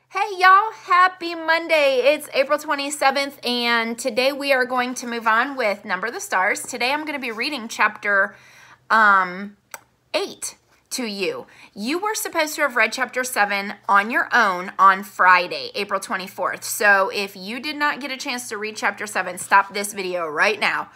Hey y'all, happy Monday. It's April 27th and today we are going to move on with Number the Stars. Today I'm going to be reading chapter 8 to you. You were supposed to have read chapter 7 on your own on Friday, April 24th. So if you did not get a chance to read chapter 7, stop this video right now.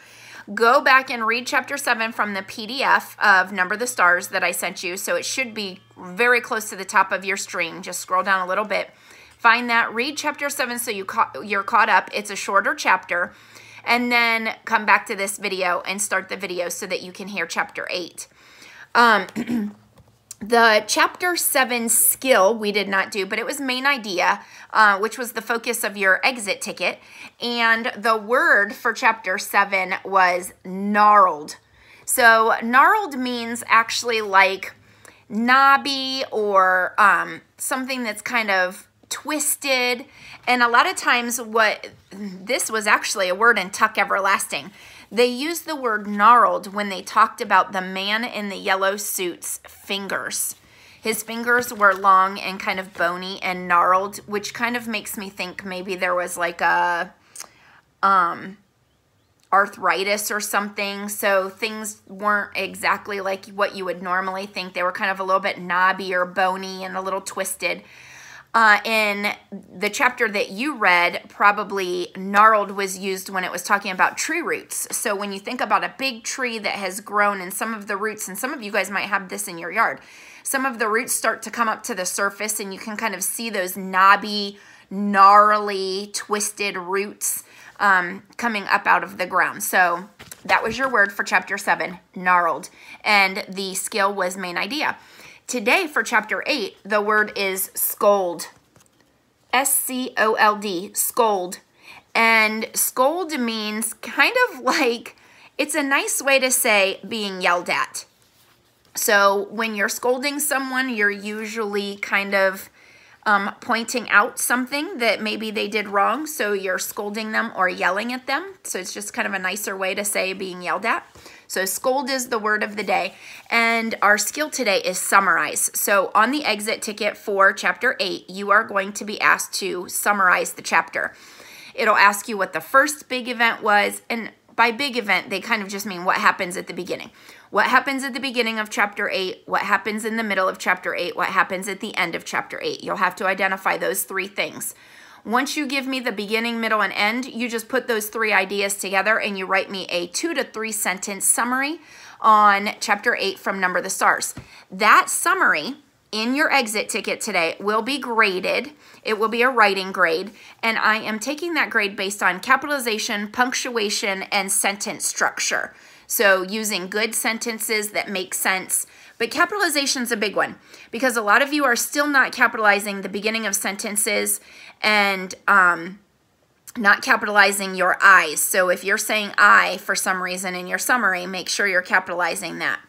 Go back and read chapter 7 from the PDF of Number the Stars that I sent you. So it should be very close to the top of your stream. Just scroll down a little bit. Find that, read chapter 7 so you're caught up. It's a shorter chapter. And then come back to this video and start the video so that you can hear chapter 8. The chapter 7 skill we did not do, but it was main idea, which was the focus of your exit ticket. And the word for chapter 7 was gnarled. So gnarled means actually like knobby or something that's kind of twisted. And a lot of times this was actually a word in Tuck Everlasting. They used the word gnarled when they talked about the man in the yellow suit's fingers. His fingers were long and kind of bony and gnarled, which kind of makes me think maybe there was like a arthritis or something. So things weren't exactly like what you would normally think. They were kind of a little bit knobby or bony and a little twisted. In the chapter that you read, probably gnarled was used when it was talking about tree roots. So when you think about a big tree that has grown and some of the roots, and some of you guys might have this in your yard, some of the roots start to come up to the surface and you can kind of see those knobby, gnarly, twisted roots coming up out of the ground. So that was your word for chapter 7, gnarled. And the skill was main idea. Today for chapter 8, the word is scold. S-C-O-L-D, scold. And scold means kind of like, it's a nice way to say being yelled at. So when you're scolding someone, you're usually kind of pointing out something that maybe they did wrong. So you're scolding them or yelling at them. So it's just kind of a nicer way to say being yelled at. So scold is the word of the day. And our skill today is summarize. So on the exit ticket for chapter 8, you are going to be asked to summarize the chapter. It'll ask you what the first big event was. And by big event, they kind of just mean what happens at the beginning. What happens at the beginning of chapter 8, what happens in the middle of chapter 8, what happens at the end of chapter 8. You'll have to identify those three things. Once you give me the beginning, middle, and end, you just put those three ideas together and you write me a 2 to 3 sentence summary on chapter 8 from Number the Stars. That summary in your exit ticket today will be graded. It will be a writing grade, and I am taking that grade based on capitalization, punctuation, and sentence structure. So using good sentences that make sense. But capitalization is a big one because a lot of you are still not capitalizing the beginning of sentences and not capitalizing your I's. So if you're saying I for some reason in your summary, make sure you're capitalizing that.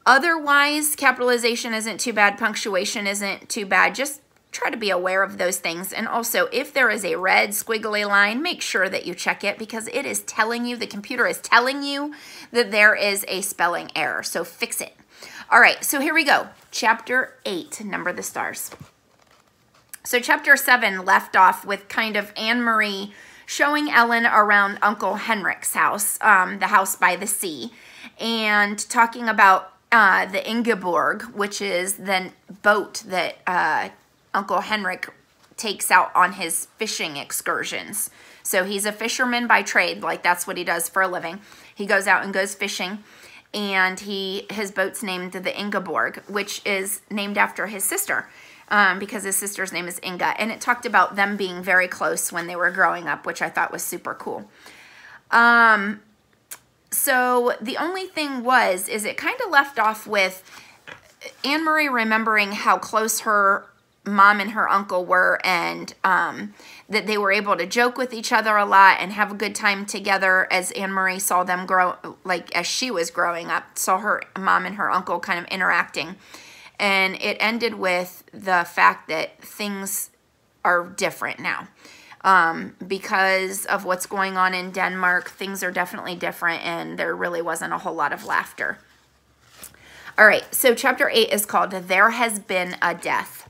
Otherwise, capitalization isn't too bad. Punctuation isn't too bad. Just try to be aware of those things. And also, if there is a red squiggly line, make sure that you check it because it is telling you, the computer is telling you that there is a spelling error. So fix it. All right, so here we go. Chapter 8, Number the Stars. So chapter 7 left off with kind of Anne-Marie showing Ellen around Uncle Henrik's house, the house by the sea, and talking about the Ingeborg, which is the boat that Uncle Henrik takes out on his fishing excursions. So he's a fisherman by trade, like that's what he does for a living. He goes out and goes fishing, and his boat's named the Ingeborg, which is named after his sister, because his sister's name is Inga. And it talked about them being very close when they were growing up, which I thought was super cool. So the only thing is it kind of left off with Anne-Marie remembering how close her mom and her uncle were, and that they were able to joke with each other a lot and have a good time together as Anne-Marie saw them grow, like as she was growing up, saw her mom and her uncle kind of interacting. And it ended with the fact that things are different now. Because of what's going on in Denmark, things are definitely different, and there really wasn't a whole lot of laughter. All right, so chapter 8 is called There Has Been a Death.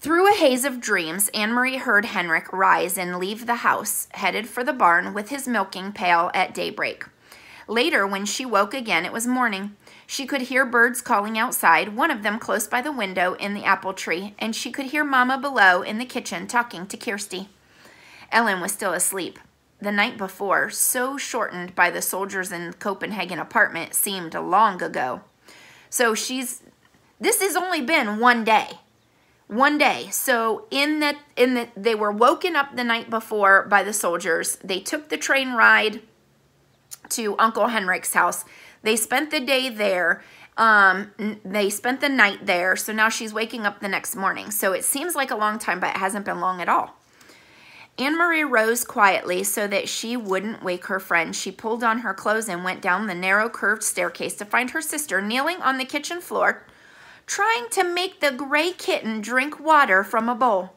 Through a haze of dreams, Anne-Marie heard Henrik rise and leave the house, headed for the barn with his milking pail at daybreak. Later, when she woke again, it was morning. She could hear birds calling outside, one of them close by the window in the apple tree, and she could hear Mama below in the kitchen talking to Kirsty. Ellen was still asleep. The night before, so shortened by the soldiers in Copenhagen apartment, seemed long ago. So this has only been one day. One day. So they were woken up the night before by the soldiers. They took the train ride to Uncle Henrik's house. They spent the day there. They spent the night there. So now she's waking up the next morning. So it seems like a long time, but it hasn't been long at all. Anne-Marie rose quietly so that she wouldn't wake her friend. She pulled on her clothes and went down the narrow curved staircase to find her sister kneeling on the kitchen floor, trying to make the gray kitten drink water from a bowl.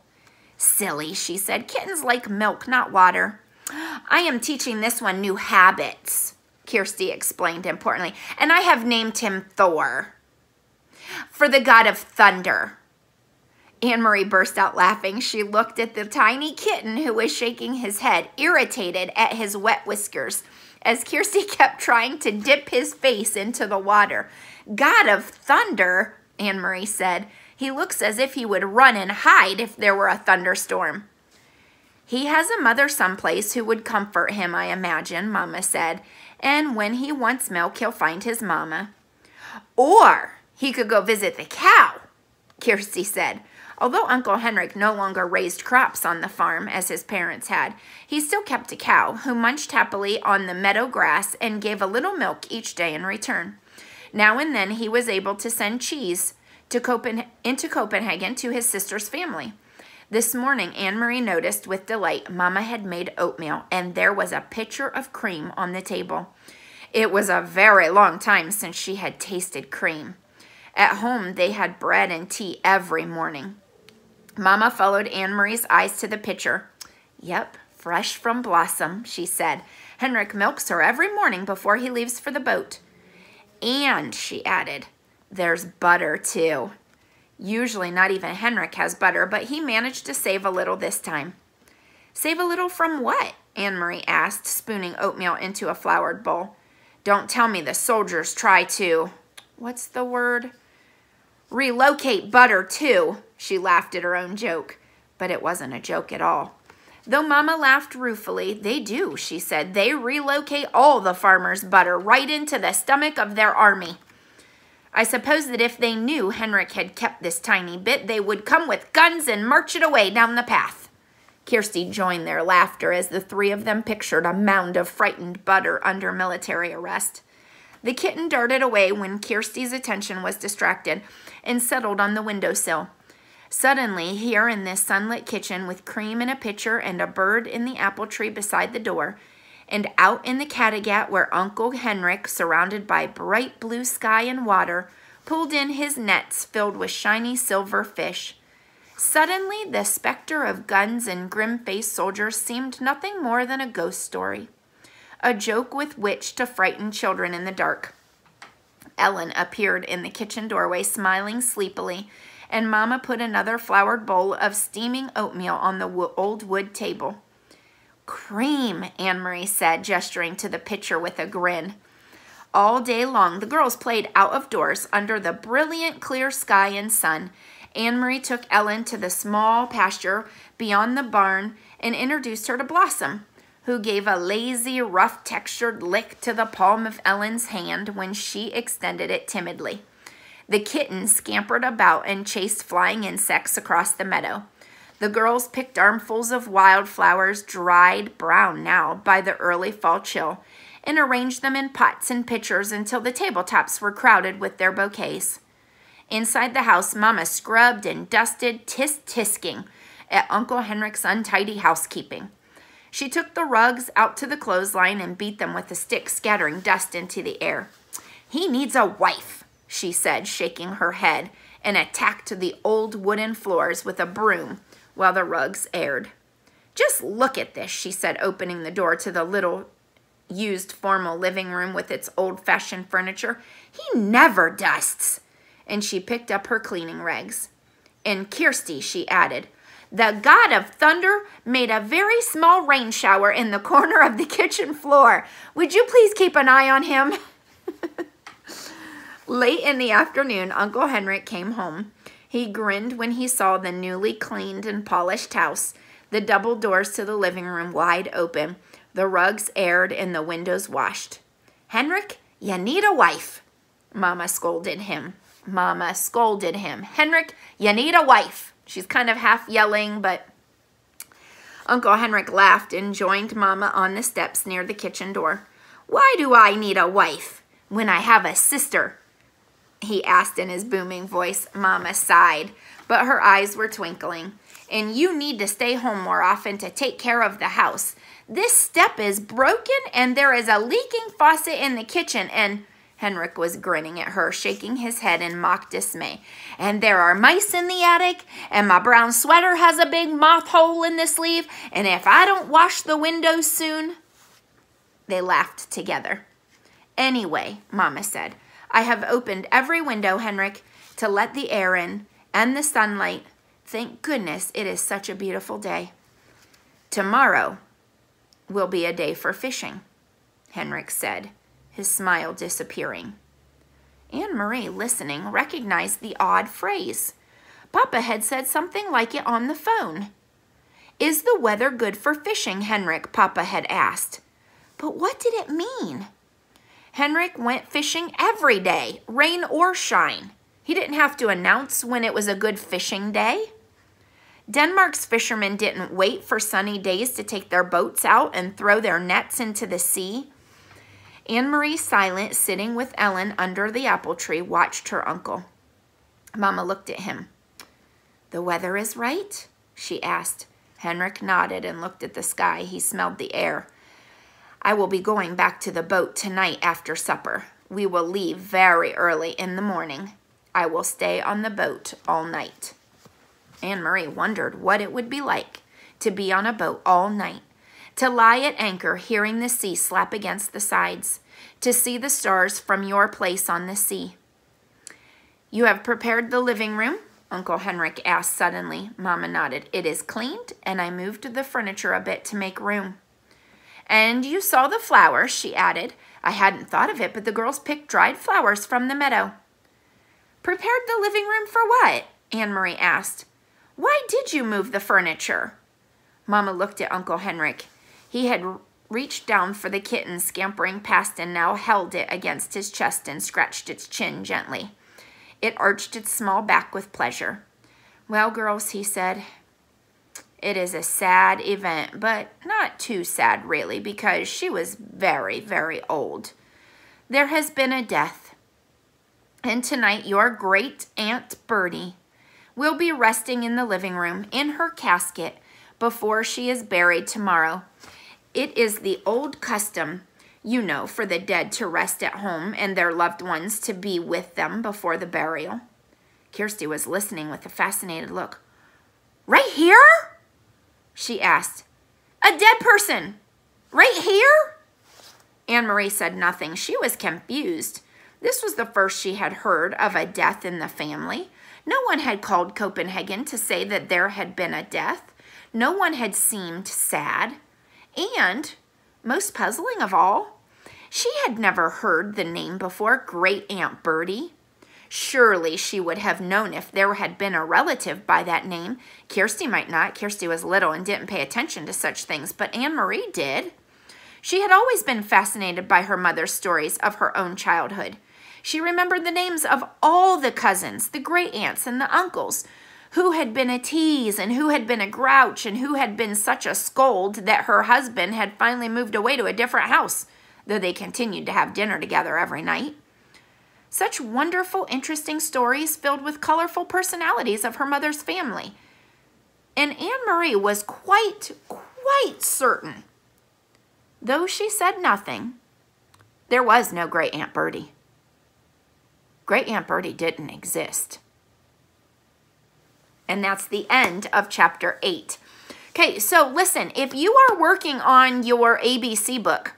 Silly, she said. Kittens like milk, not water. I am teaching this one new habits, Kirsty explained importantly, and I have named him Thor, for the god of thunder. Anne-Marie burst out laughing. She looked at the tiny kitten who was shaking his head, irritated at his wet whiskers, as Kirsty kept trying to dip his face into the water. God of thunder, Anne-Marie said. He looks as if he would run and hide if there were a thunderstorm. He has a mother someplace who would comfort him, I imagine, Mama said. And when he wants milk, he'll find his mama. Or he could go visit the cow, Kirsty said. Although Uncle Henrik no longer raised crops on the farm as his parents had, he still kept a cow who munched happily on the meadow grass and gave a little milk each day in return. Now and then he was able to send cheese into Copenhagen to his sister's family. This morning, Anne-Marie noticed with delight Mama had made oatmeal, and there was a pitcher of cream on the table. It was a very long time since she had tasted cream. At home, they had bread and tea every morning. Mama followed Anne-Marie's eyes to the pitcher. Yep, fresh from Blossom, she said. Henrik milks her every morning before he leaves for the boat. And, she added, there's butter too. Usually not even Henrik has butter, but he managed to save a little this time. Save a little from what? Anne-Marie asked, spooning oatmeal into a floured bowl. Don't tell me the soldiers try to, what's the word? Relocate butter too. She laughed at her own joke, but it wasn't a joke at all. Though Mama laughed ruefully, they do, she said. They relocate all the farmers' butter right into the stomach of their army. I suppose that if they knew Henrik had kept this tiny bit, they would come with guns and march it away down the path. Kirsty joined their laughter as the three of them pictured a mound of frightened butter under military arrest. The kitten darted away when Kirsty's attention was distracted and settled on the windowsill. Suddenly, here in this sunlit kitchen with cream in a pitcher and a bird in the apple tree beside the door, and out in the Kattegat where Uncle Henrik, surrounded by bright blue sky and water, pulled in his nets filled with shiny silver fish. Suddenly, the specter of guns and grim-faced soldiers seemed nothing more than a ghost story, a joke with which to frighten children in the dark. Ellen appeared in the kitchen doorway, smiling sleepily, and Mama put another floured bowl of steaming oatmeal on the old wood table. Cream, Anne-Marie said, gesturing to the pitcher with a grin. All day long, the girls played out of doors under the brilliant clear sky and sun. Anne-Marie took Ellen to the small pasture beyond the barn and introduced her to Blossom, who gave a lazy, rough-textured lick to the palm of Ellen's hand when she extended it timidly. The kitten scampered about and chased flying insects across the meadow. The girls picked armfuls of wildflowers, dried brown now by the early fall chill, and arranged them in pots and pitchers until the tabletops were crowded with their bouquets. Inside the house, Mama scrubbed and dusted, tisk-tisking at Uncle Henrik's untidy housekeeping. She took the rugs out to the clothesline and beat them with a stick, scattering dust into the air. He needs a wife, she said, shaking her head, and attacked the old wooden floors with a broom while the rugs aired. Just look at this, she said, opening the door to the little used formal living room with its old-fashioned furniture. He never dusts. And she picked up her cleaning rags. And Kirsty, she added, the god of thunder made a very small rain shower in the corner of the kitchen floor. Would you please keep an eye on him? Late in the afternoon, Uncle Henrik came home. He grinned when he saw the newly cleaned and polished house, the double doors to the living room wide open, the rugs aired and the windows washed. Henrik, you need a wife, Mama scolded him. Henrik, you need a wife. She's kind of half yelling, but Uncle Henrik laughed and joined Mama on the steps near the kitchen door. Why do I need a wife when I have a sister? He asked in his booming voice. Mama sighed, but her eyes were twinkling. And you need to stay home more often to take care of the house. This step is broken and there is a leaking faucet in the kitchen. And Henrik was grinning at her, shaking his head in mock dismay. And there are mice in the attic, and my brown sweater has a big moth hole in the sleeve. And if I don't wash the windows soon... They laughed together. Anyway, Mama said, I have opened every window, Henrik, to let the air in and the sunlight. Thank goodness it is such a beautiful day. Tomorrow will be a day for fishing, Henrik said, his smile disappearing. Anne-Marie, listening, recognized the odd phrase. Papa had said something like it on the phone. Is the weather good for fishing, Henrik? Papa had asked. But what did it mean? Henrik went fishing every day, rain or shine. He didn't have to announce when it was a good fishing day. Denmark's fishermen didn't wait for sunny days to take their boats out and throw their nets into the sea. Anne-Marie, silent, sitting with Ellen under the apple tree, watched her uncle. Mama looked at him. The weather is right? She asked. Henrik nodded and looked at the sky. He smelled the air. I will be going back to the boat tonight after supper. We will leave very early in the morning. I will stay on the boat all night. Anne-Marie wondered what it would be like to be on a boat all night, to lie at anchor hearing the sea slap against the sides, to see the stars from your place on the sea. You have prepared the living room? Uncle Henrik asked suddenly. Mama nodded. It is cleaned, and I moved the furniture a bit to make room. And you saw the flowers, she added. I hadn't thought of it, but the girls picked dried flowers from the meadow. Prepared the living room for what? Anne-Marie asked. Why did you move the furniture? Mama looked at Uncle Henrik. He had reached down for the kitten scampering past and now held it against his chest and scratched its chin gently. It arched its small back with pleasure. Well, girls, he said, it is a sad event, but not too sad, really, because she was very, very old. There has been a death. And tonight, your great-aunt Bertie will be resting in the living room in her casket before she is buried tomorrow. It is the old custom, you know, for the dead to rest at home and their loved ones to be with them before the burial. Kirsty was listening with a fascinated look. Right here? She asked. A dead person? Right here? Anne-Marie said nothing. She was confused. This was the first she had heard of a death in the family. No one had called Copenhagen to say that there had been a death. No one had seemed sad. And, most puzzling of all, she had never heard the name before, Great Aunt Bertie. Surely she would have known if there had been a relative by that name. Kirsty might not. Kirsty was little and didn't pay attention to such things, but Anne-Marie did. She had always been fascinated by her mother's stories of her own childhood. She remembered the names of all the cousins, the great aunts and the uncles, who had been a tease and who had been a grouch and who had been such a scold that her husband had finally moved away to a different house, though they continued to have dinner together every night. Such wonderful, interesting stories filled with colorful personalities of her mother's family. And Anne-Marie was quite certain, though she said nothing, there was no Great Aunt Bertie. Great Aunt Bertie didn't exist. And that's the end of chapter 8. Okay, so listen, if you are working on your ABC book,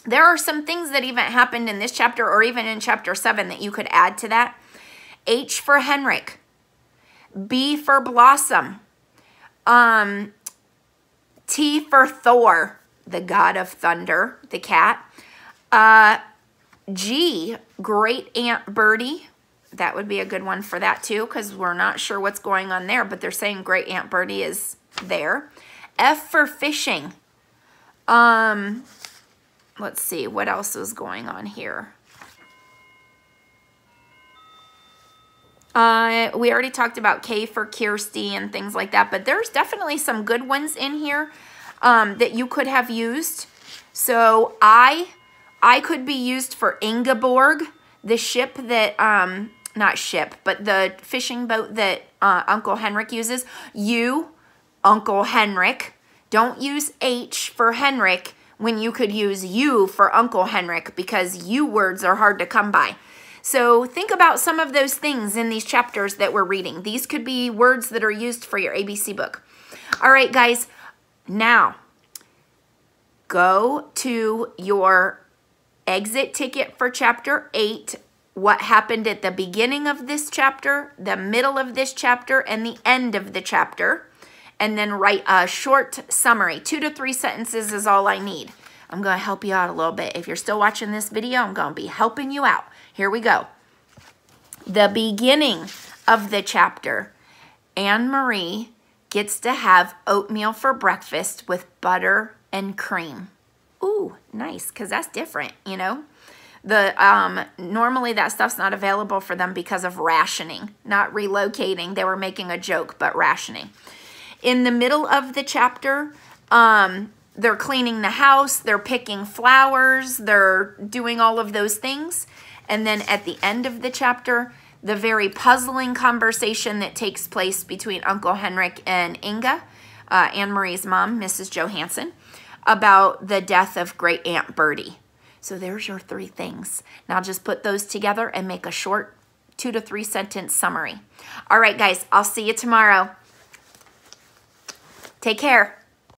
there are some things that even happened in this chapter or even in chapter 7 that you could add to that. H for Henrik. B for Blossom. T for Thor, the god of thunder, the cat. G, Great Aunt Birdie. That would be a good one for that too, because we're not sure what's going on there, but they're saying Great Aunt Birdie is there. F for Fishing. Let's see, what else is going on here? We already talked about K for Kirsty and things like that, but there's definitely some good ones in here that you could have used. So I could be used for Ingeborg, the ship that, not ship, but the fishing boat that Uncle Henrik uses. You, Uncle Henrik, don't use H for Henrik when you could use you for Uncle Henrik, because you words are hard to come by. So think about some of those things in these chapters that we're reading. These could be words that are used for your ABC book. All right, guys, now go to your exit ticket for chapter 8. What happened at the beginning of this chapter, the middle of this chapter, and the end of the chapter. And then write a short summary. 2 to 3 sentences is all I need. I'm going to help you out a little bit. If you're still watching this video, I'm going to be helping you out. Here we go. The beginning of the chapter. Anne-Marie gets to have oatmeal for breakfast with butter and cream. Ooh, nice, because that's different, you know. Normally that stuff's not available for them because of rationing, not relocating. They were making a joke, but rationing. In the middle of the chapter, they're cleaning the house, they're picking flowers, they're doing all of those things. And then at the end of the chapter, the very puzzling conversation that takes place between Uncle Henrik and Inga, Anne-Marie's mom, Mrs. Johansson, about the death of Great Aunt Birdie. So there's your 3 things. Now just put those together and make a short 2 to 3 sentence summary. All right, guys, I'll see you tomorrow. Take care.